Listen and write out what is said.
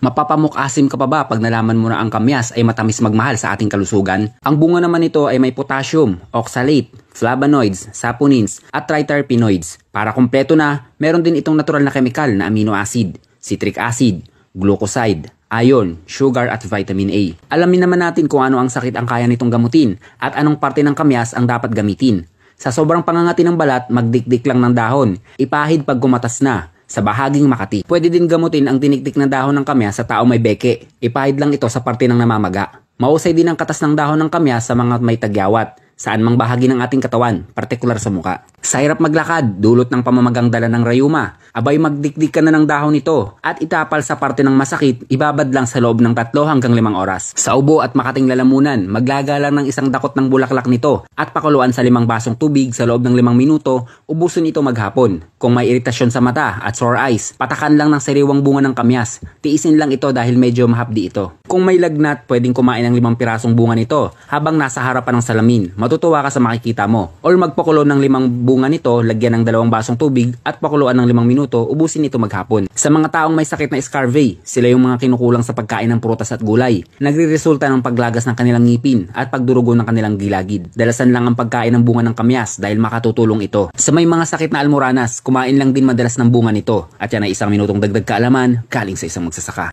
Mapapamuk-asim ka pa ba pag nalaman mo na ang kamyas ay matamis magmahal sa ating kalusugan? Ang bunga naman nito ay may potassium, oxalate, flavonoids, saponins at triterpenoids. Para kumpleto na, meron din itong natural na kemikal na amino acid, citric acid, glucoside, iron, sugar at vitamin A. Alamin naman natin kung ano ang sakit ang kaya nitong gamutin at anong parte ng kamyas ang dapat gamitin. Sa sobrang pangangati ng balat, magdikdik lang ng dahon. Ipahid pag gumatas na. Sa bahaging makati, pwede din gamutin ang tiniktik na dahon ng kamyas sa taong may beke. Ipahid lang ito sa parte ng namamaga. Mahusay din ang katas ng dahon ng kamyas sa mga may tagyawat, saan mang bahagi ng ating katawan, partikular sa muka. Sa hirap maglakad, dulot ng pamamagang dala ng rayuma, abay magdikdik ka na ng dahon nito at itapal sa parte ng masakit, ibabad lang sa loob ng 3 hanggang 5 oras. Sa ubo at makating lalamunan, maglaga lang ng isang dakot ng bulaklak nito at pakuluan sa 5 basong tubig sa loob ng 5 minuto, ubusin ito maghapon. Kung may iritasyon sa mata at sore eyes, patakan lang ng sariwang bunga ng kamyas. Tiisin lang ito dahil medyo mahapdi ito. Kung may lagnat, pwedeng kumain ng 5 pirasong bunga nito habang nasa harapan ng salamin. Matutuwa ka sa makikita mo. Or magpakulo ng 5 bunga nito, lagyan ng 2 basong tubig at pakuluan ng 5 minuto, ubusin ito maghapon. Sa mga taong may sakit na scurvy, sila yung mga kinukulang sa pagkain ng prutas at gulay. Nagre-resulta ng paglagas ng kanilang ngipin at pagdurugo ng kanilang gilagid. Dalasan lang ang pagkain ng bunga ng kamyas dahil makatutulong ito. Sa may mga sakit na almoranas, kumain lang din madalas ng bunga nito. At yan ay 1 minutong dagdag kaalaman galing sa isang magsasaka.